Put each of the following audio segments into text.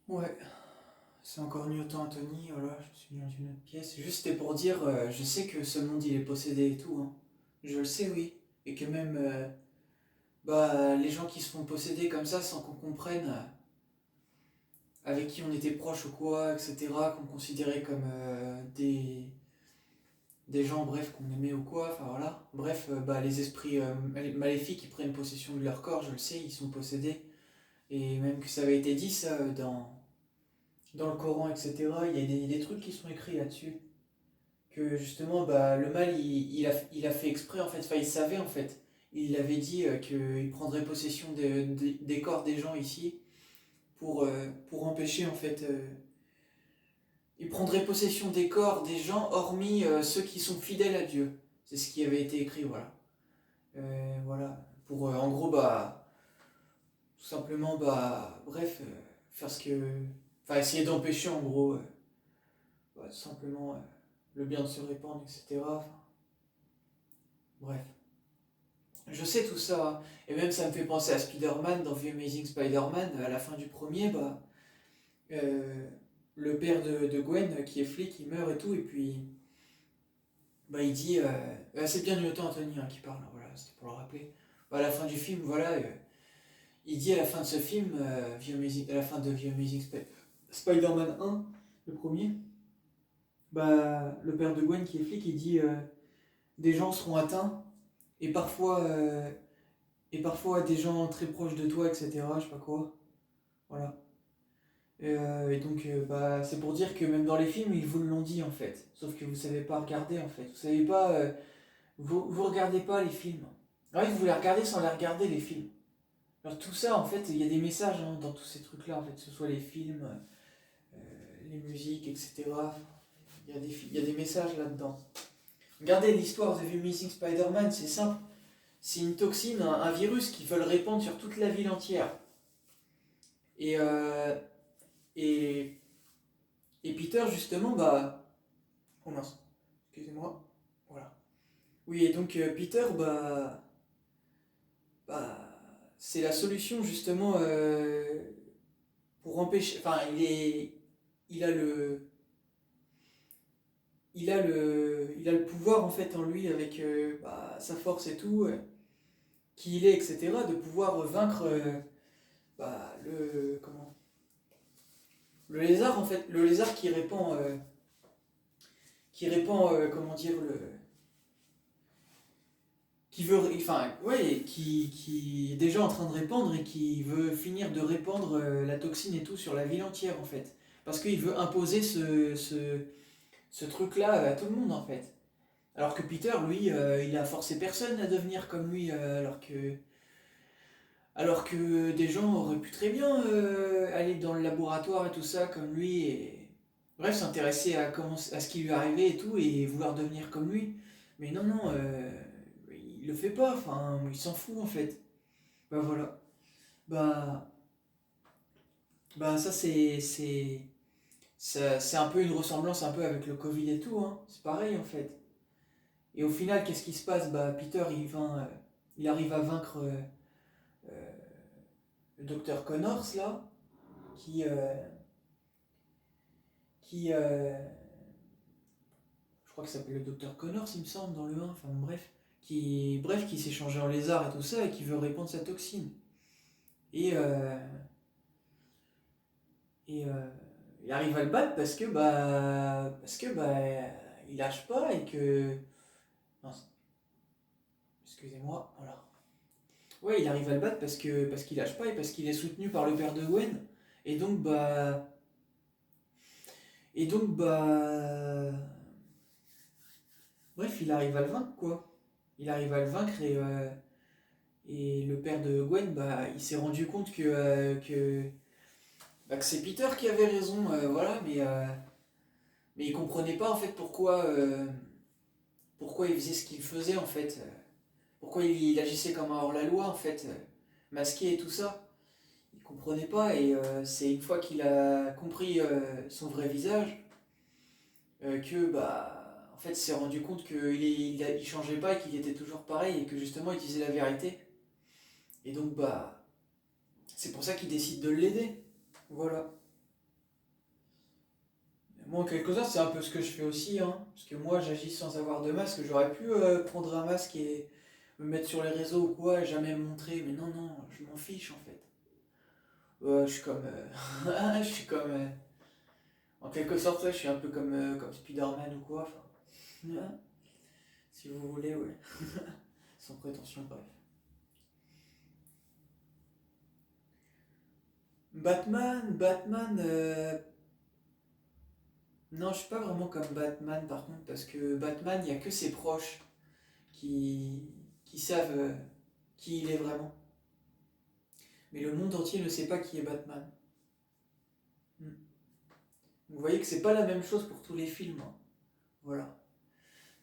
Ouais, c'est encore Newton Anthony, voilà, je me suis mis dans une autre pièce. Juste c'était pour dire, je sais que ce monde il est possédé et tout, hein. Je le sais, oui. Et que même, bah, les gens qui se font posséder comme ça sans qu'on comprenne avec qui on était proche ou quoi, etc., qu'on considérait comme des gens, bref, qu'on aimait ou quoi, enfin voilà. Bref, bah, les esprits maléfiques qui prennent possession de leur corps, je le sais, ils sont possédés. Et même que ça avait été dit, ça, dans le Coran, etc., il y a des trucs qui sont écrits là-dessus. Que justement, bah, le mal, il a fait exprès, en fait, enfin, il savait, en fait. Il avait dit qu'il prendrait possession des corps des gens ici pour empêcher, en fait. Il prendrait possession des corps des gens, hormis ceux qui sont fidèles à Dieu. C'est ce qui avait été écrit, voilà. Voilà. Pour, en gros, bah, tout simplement, bah, bref, faire ce que. Enfin, essayer d'empêcher, en gros, bah, tout simplement, le bien de se répandre, etc. Enfin, bref. Je sais tout ça, hein. Et même ça me fait penser à Spider-Man dans The Amazing Spider-Man, à la fin du premier, bah, euh, le père de Gwen, qui est flic, il meurt et tout, et puis bah, il dit, c'est bien Newton Anthony hein, qui parle, hein, voilà, c'était pour le rappeler. Bah, à la fin du film, voilà, il dit à la fin de ce film, à la fin de The Amazing Spider-Man 1, le premier, bah, le père de Gwen qui est flic, il dit, des gens seront atteints, et parfois, euh, et parfois des gens très proches de toi, etc., je sais pas quoi. Voilà. Et donc, bah, c'est pour dire que même dans les films, ils vous l'ont dit en fait. Sauf que vous savez pas regarder en fait. Vous savez pas. Vous regardez pas les films. Ouais, vous les regardez sans les regarder les films. Alors, tout ça en fait, il y a des messages hein, dans tous ces trucs là en fait. Que ce soit les films, les musiques, etc. Il y a des messages là-dedans. Regardez l'histoire de The Amazing Spider-Man, c'est simple. C'est une toxine, un virus qu'ils veulent répandre sur toute la ville entière. Et, euh, et, et Peter, justement, bah. Oh mince, excusez-moi. Voilà. Oui, et donc Peter, bah c'est la solution justement pour empêcher. Enfin, il a le, il a le pouvoir en fait en lui avec bah, sa force et tout, qui il est, etc. De pouvoir vaincre bah, le lézard en fait, le lézard qui répand, comment dire qui veut, enfin, ouais, qui est déjà en train de répandre et qui veut finir de répandre la toxine et tout sur la ville entière en fait. Parce qu'il veut imposer ce truc-là à tout le monde en fait. Alors que Peter, lui, il a forcé personne à devenir comme lui, alors que des gens auraient pu très bien aller dans le laboratoire et tout ça comme lui et bref s'intéresser à ce qui lui arrivait et tout et vouloir devenir comme lui. Mais non, non, il le fait pas, enfin, il s'en fout en fait. Bah voilà. Bah, bah ça c'est un peu une ressemblance un peu avec le Covid et tout, hein. C'est pareil en fait. Et au final, qu'est-ce qui se passe? Bah Peter, il arrive à vaincre euh, le docteur Connors là, qui, euh, qui je crois que ça s'appelle le docteur Connors, il me semble, dans le 1, enfin bref, qui s'est changé en lézard et tout ça, et qui veut répandre sa toxine. Et, euh, et il arrive à le battre parce que bah, il lâche pas et que, non, excusez-moi, voilà. Ouais, il arrive à le battre parce qu'il lâche pas et parce qu'il est soutenu par le père de Gwen. Et donc bah, et donc bah, bref, il arrive à le vaincre quoi. Il arrive à le vaincre et le père de Gwen, bah, il s'est rendu compte que c'est Peter qui avait raison, voilà, mais il comprenait pas en fait pourquoi il faisait ce qu'il faisait en fait, pourquoi il agissait comme un hors-la-loi en fait, masqué et tout ça. Il comprenait pas et c'est une fois qu'il a compris son vrai visage que bah en fait il s'est rendu compte qu'il changeait pas et qu'il était toujours pareil et que justement il disait la vérité. Et donc bah c'est pour ça qu'il décide de l'aider. Voilà. Bon, en quelque sorte, c'est un peu ce que je fais aussi, hein. Parce que moi, j'agis sans avoir de masque. J'aurais pu prendre un masque et me mettre sur les réseaux ou quoi, et jamais me montrer. Mais non, non, je m'en fiche en fait. Je suis comme. Je suis comme. En quelque sorte, ouais, je suis un peu comme Spider-Man ou quoi. Enfin, si vous voulez, ouais. Sans prétention, bref. Batman. Non, je suis pas vraiment comme Batman par contre, parce que Batman, il y a que ses proches qui, qui savent qui il est vraiment. Mais le monde entier ne sait pas qui est Batman. Hmm. Vous voyez que c'est pas la même chose pour tous les films, hein. Voilà,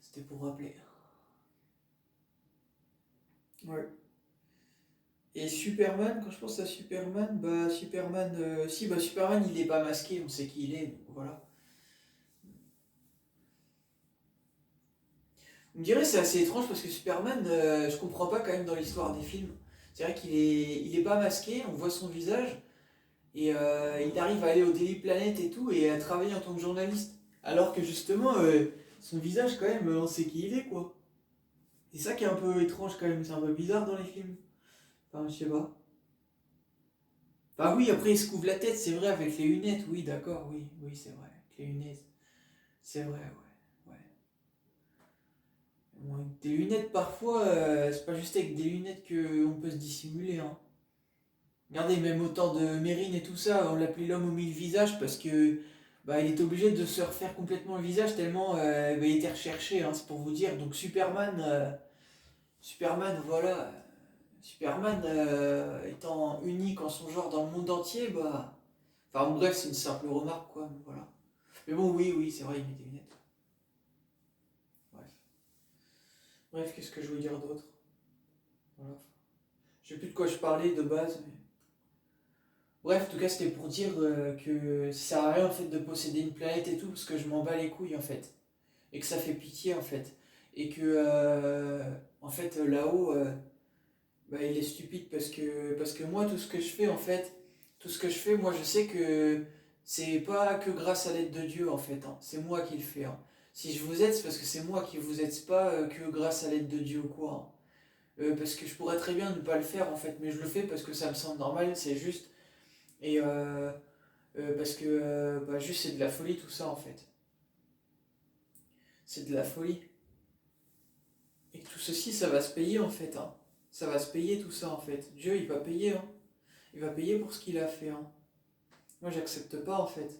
c'était pour rappeler. Ouais. Et Superman, quand je pense à Superman, bah Superman, si bah Superman il est pas masqué, on sait qui il est, donc voilà. On me dirait c'est assez étrange parce que Superman, je comprends pas quand même dans l'histoire des films. C'est vrai il est pas masqué, on voit son visage et il arrive à aller au Daily Planet et tout et à travailler en tant que journaliste. Alors que justement, son visage quand même, on sait qui il est quoi. C'est ça qui est un peu étrange quand même, c'est un peu bizarre dans les films. Enfin, je sais pas. Bah oui, après il se couvre la tête, c'est vrai, avec les lunettes, oui, d'accord, oui, oui, c'est vrai, avec les lunettes, c'est vrai, ouais, ouais. Bon, avec des lunettes, parfois, c'est pas juste avec des lunettes qu'on peut se dissimuler, hein. Regardez, même au temps de Mérine et tout ça, on l'appelait l'homme aux mille visages parce que bah, il était obligé de se refaire complètement le visage tellement bah, il était recherché, hein, c'est pour vous dire. Donc Superman, voilà, Superman étant unique en son genre dans le monde entier, bah... Enfin bref, c'est une simple remarque, quoi, mais voilà. Mais bon, oui, oui, c'est vrai, il met des lunettes. Bref. Bref, qu'est-ce que je veux dire d'autre? Voilà. Je sais plus de quoi je parlais de base, mais... Bref, en tout cas, c'était pour dire que ça sert à rien, en fait, de posséder une planète et tout, parce que je m'en bats les couilles, en fait. Et que ça fait pitié, en fait. Et que, en fait, là-haut, bah, il est stupide parce que moi, tout ce que je fais, en fait, tout ce que je fais, moi, je sais que c'est pas que grâce à l'aide de Dieu, en fait, hein. C'est moi qui le fais, hein. Si je vous aide, c'est parce que c'est moi qui vous aide, c'est pas que grâce à l'aide de Dieu ou quoi, hein. Parce que je pourrais très bien ne pas le faire, en fait, mais je le fais parce que ça me semble normal, c'est juste. Et parce que, bah, juste, c'est de la folie, tout ça, en fait. C'est de la folie. Et que tout ceci, ça va se payer, en fait, hein. Ça va se payer, tout ça, en fait. Dieu, il va payer, hein. Il va payer pour ce qu'il a fait, hein. Moi, j'accepte pas en fait.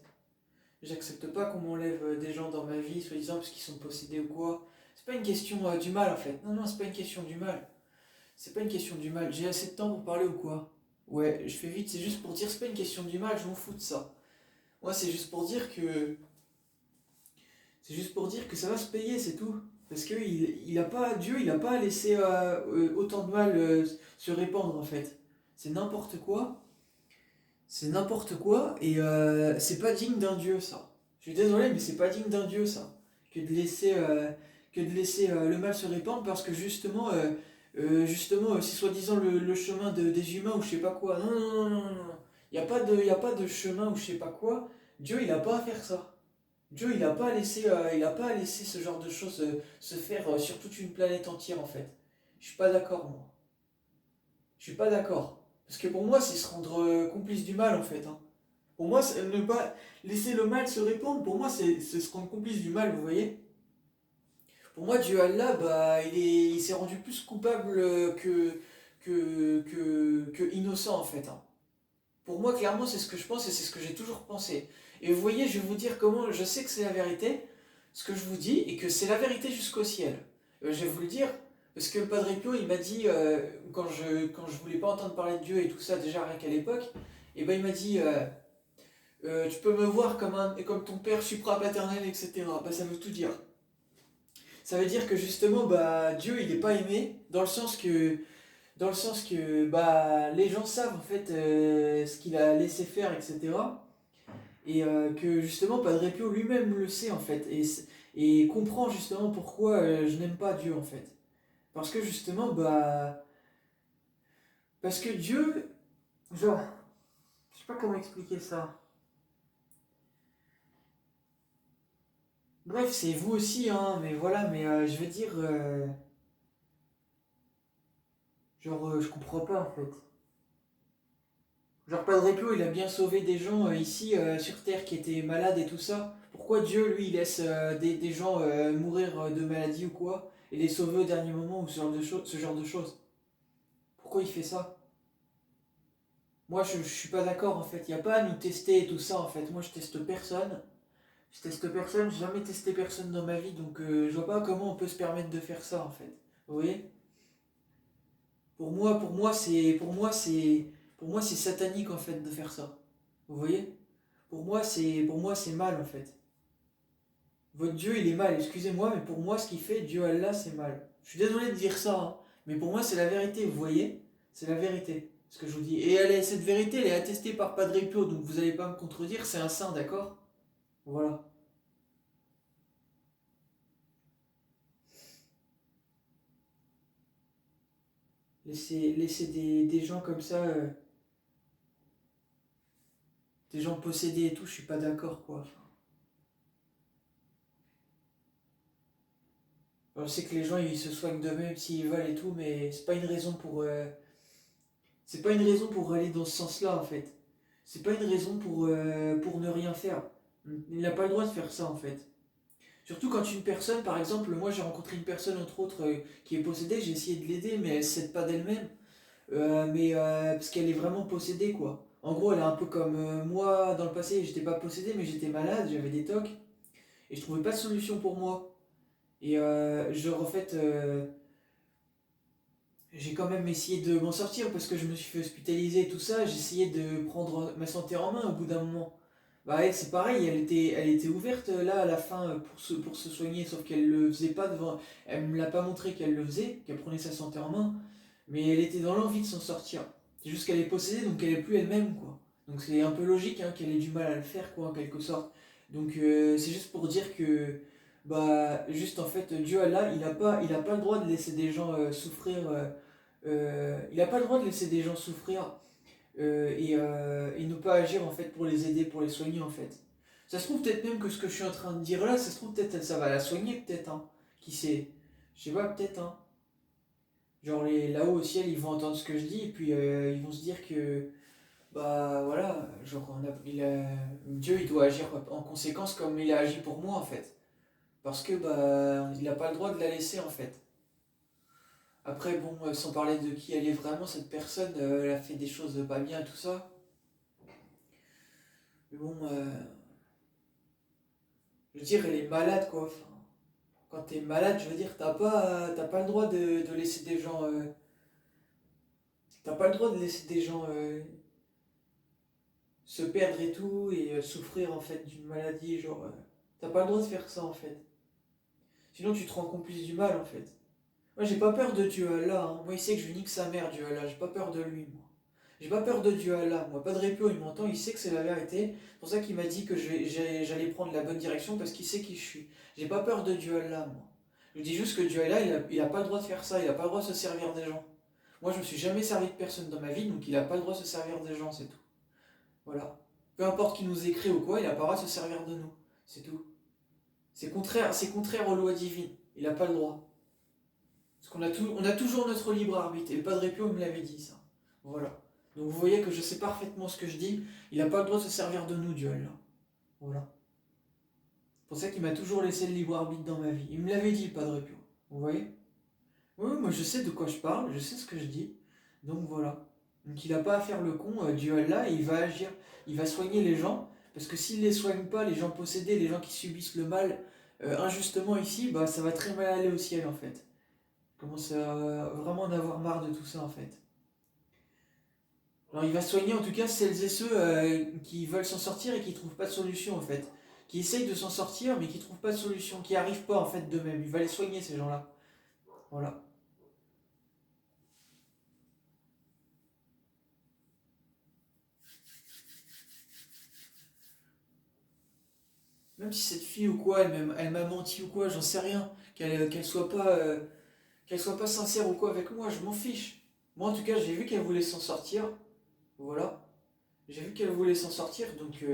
J'accepte pas qu'on m'enlève des gens dans ma vie, soi-disant parce qu'ils sont possédés ou quoi. C'est pas une question du mal en fait. Non, non, c'est pas une question du mal. C'est pas une question du mal. J'ai assez de temps pour parler ou quoi? Ouais, je fais vite, c'est juste pour dire, c'est pas une question du mal, je m'en fous de ça. Moi, c'est juste pour dire que. C'est juste pour dire que ça va se payer, c'est tout. Parce que il a pas. Dieu, il a pas laissé autant de mal se répandre en fait. C'est n'importe quoi. C'est n'importe quoi et c'est pas digne d'un dieu ça. Je suis désolé mais c'est pas digne d'un dieu ça. Que de laisser, le mal se répandre parce que justement, c'est soi-disant le chemin des humains ou je sais pas quoi. Non, non, non, non, non. Y a pas de chemin ou je sais pas quoi. Dieu il a pas à faire ça. Dieu il a pas à laisser ce genre de choses se faire sur toute une planète entière en fait. Je suis pas d'accord moi. Je suis pas d'accord. Parce que pour moi c'est se rendre complice du mal en fait, hein. Pour moi, ne pas laisser le mal se répandre, pour moi, c'est se rendre complice du mal, vous voyez. Pour moi, Dieu Allah, bah, il s'est rendu plus coupable que innocent, en fait, hein. Pour moi, clairement, c'est ce que je pense et c'est ce que j'ai toujours pensé. Et vous voyez, je vais vous dire comment je sais que c'est la vérité, ce que je vous dis, et que c'est la vérité jusqu'au ciel. Je vais vous le dire, parce que le Padre Pio, il m'a dit, quand je voulais pas entendre parler de Dieu et tout ça, déjà rien qu'à l'époque, et ben il m'a dit, tu peux me voir comme ton père suprapaternel, etc. Bah, ça veut tout dire. Ça veut dire que justement, bah, Dieu, il n'est pas aimé, dans le sens que bah, les gens savent en fait ce qu'il a laissé faire, etc. Et que justement, Padre Pio lui-même le sait en fait, et comprend justement pourquoi je n'aime pas Dieu en fait. Parce que justement, bah, parce que Dieu, genre, je sais pas comment expliquer ça. Bref, c'est vous aussi, hein, mais voilà, mais je veux dire, genre, je comprends pas en fait. Genre, Padre Pio, il a bien sauvé des gens ici sur Terre qui étaient malades et tout ça. Pourquoi Dieu, lui, il laisse des gens mourir de maladie ou quoi et les sauver au dernier moment ou ce genre de choses? Pourquoi il fait ça? Moi, je suis pas d'accord en fait. Il n'y a pas à nous tester et tout ça en fait. Moi, je teste personne. Je teste personne, j'ai jamais testé personne dans ma vie, donc je vois pas comment on peut se permettre de faire ça en fait. Vous voyez? Pour moi, c'est satanique en fait de faire ça. Vous voyez? Pour moi, c'est mal en fait. Votre Dieu, il est mal, excusez-moi, mais pour moi, ce qu'il fait, Dieu Allah, c'est mal. Je suis désolé de dire ça, hein, mais pour moi, c'est la vérité, vous voyez? C'est la vérité, ce que je vous dis. Et cette vérité, elle est attestée par Padre Pio, donc vous n'allez pas me contredire, c'est un saint, d'accord? Voilà. Laisser des gens comme ça, des gens possédés et tout, je suis pas d'accord, quoi. Enfin, je sais que les gens, ils se soignent d'eux-mêmes s'ils veulent et tout, mais c'est pas une raison pour aller dans ce sens-là, en fait. C'est pas une raison pour ne rien faire. Il n'a pas le droit de faire ça, en fait. Surtout quand une personne, par exemple, moi j'ai rencontré une personne, entre autres, qui est possédée, j'ai essayé de l'aider, mais elle ne s'aide pas d'elle-même. Parce qu'elle est vraiment possédée, quoi. En gros, elle est un peu comme moi dans le passé, j'étais pas possédé, mais j'étais malade, j'avais des tocs, et je trouvais pas de solution pour moi. Et genre, en fait, j'ai quand même essayé de m'en sortir parce que je me suis fait hospitaliser et tout ça. J'ai essayé de prendre ma santé en main au bout d'un moment. Bah, elle, c'est pareil, elle était ouverte là à la fin pour se soigner, sauf qu'elle le faisait pas devant. Elle me l'a pas montré qu'elle le faisait, qu'elle prenait sa santé en main, mais elle était dans l'envie de s'en sortir. C'est juste qu'elle est possédée, donc elle est plus elle-même, quoi. Donc c'est un peu logique hein, qu'elle ait du mal à le faire, quoi, en quelque sorte. Donc c'est juste pour dire que, bah, juste en fait, Dieu Allah, il a pas le droit de laisser des gens souffrir. Il n'a pas le droit de laisser des gens souffrir et ne pas agir en fait pour les aider, pour les soigner en fait. Ça se trouve peut-être même que ce que je suis en train de dire là, ça se trouve peut-être ça va la soigner peut-être, hein. Qui sait? Je sais pas, peut-être, hein. Genre là-haut au ciel, ils vont entendre ce que je dis et puis ils vont se dire que bah voilà, genre Dieu il doit agir en conséquence comme il a agi pour moi en fait. Parce que bah il n'a pas le droit de la laisser en fait. Après bon, sans parler de qui elle est vraiment, cette personne, elle a fait des choses pas bien et tout ça. Mais bon, je veux dire, elle est malade quoi. Enfin, quand t'es malade, je veux dire, t'as pas le droit de laisser des gens. T'as pas le droit de laisser des gens se perdre et tout et souffrir en fait d'une maladie. Genre, t'as pas le droit de faire ça en fait. Sinon, tu te rends complice du mal en fait. Moi, j'ai pas peur de Dieu Allah, hein. Moi, il sait que je lui nique sa mère, Dieu Allah. J'ai pas peur de lui, moi. J'ai pas peur de Dieu Allah. Moi, pas de répit, il m'entend, il sait que c'est la vérité. C'est pour ça qu'il m'a dit que j'allais prendre la bonne direction parce qu'il sait qui je suis. J'ai pas peur de Dieu Allah, moi. Je dis juste que Dieu Allah, il a pas le droit de faire ça. Il a pas le droit de se servir des gens. Moi, je me suis jamais servi de personne dans ma vie, donc il a pas le droit de se servir des gens, c'est tout. Voilà. Peu importe qui nous écrit ou quoi, il a pas le droit de se servir de nous. C'est tout. C'est contraire aux lois divines. Il a pas le droit. Parce on a toujours notre libre arbitre. Et le Padre Pio me l'avait dit, ça. Voilà. Donc vous voyez que je sais parfaitement ce que je dis. Il n'a pas le droit de se servir de nous, Dieu, là. Voilà. C'est pour ça qu'il m'a toujours laissé le libre arbitre dans ma vie. Il me l'avait dit, le Padre Pio. Vous voyez? Oui, moi je sais de quoi je parle, je sais ce que je dis. Donc voilà. Donc il n'a pas à faire le con, Dieu Allah, et il va agir. Il va soigner les gens. Parce que s'il ne les soigne pas, les gens possédés, les gens qui subissent le mal injustement ici, bah ça va très mal aller au ciel en fait. Je commence à vraiment en avoir marre de tout ça en fait. Alors il va soigner en tout cas celles et ceux qui veulent s'en sortir et qui ne trouvent pas de solution en fait. Qui essayent de s'en sortir mais qui ne trouvent pas de solution, qui n'arrivent pas en fait d'eux-mêmes. Il va les soigner ces gens-là. Voilà. Même si cette fille ou quoi, elle m'a menti ou quoi, j'en sais rien. Qu'elle soit pas sincère ou quoi avec moi, je m'en fiche. Moi en tout cas j'ai vu qu'elle voulait s'en sortir. Voilà. J'ai vu qu'elle voulait s'en sortir donc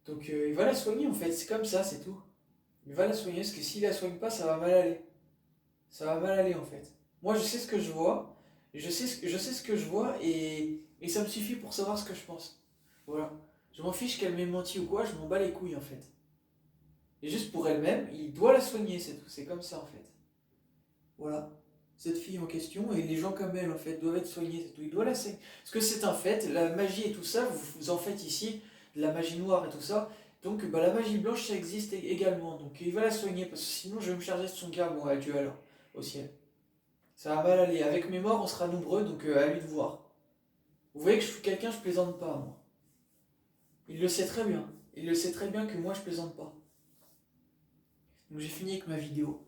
Donc il va la soigner en fait, c'est comme ça, c'est tout. Il va la soigner, parce que s'il la soigne pas, ça va mal aller. Ça va mal aller en fait. Moi je sais ce que je vois, je sais ce que je vois et ça me suffit pour savoir ce que je pense. Voilà. Je m'en fiche qu'elle m'ait menti ou quoi, je m'en bats les couilles en fait. Et juste pour elle-même, il doit la soigner, c'est tout, c'est comme ça en fait. Voilà. Cette fille en question, et les gens comme elle en fait, doivent être soignés, c'est tout. Il doit la soigner. Parce que c'est un fait, la magie et tout ça, vous en faites ici, de la magie noire et tout ça. Donc bah, la magie blanche, ça existe également. Donc il va la soigner, parce que sinon je vais me charger de son gars, bon, adieu alors, au ciel. Ça va mal aller. Avec mes morts, on sera nombreux, donc à lui de voir. Vous voyez que je suis quelqu'un, je plaisante pas, moi. Il le sait très bien. Il le sait très bien que moi, je plaisante pas. Donc j'ai fini avec ma vidéo.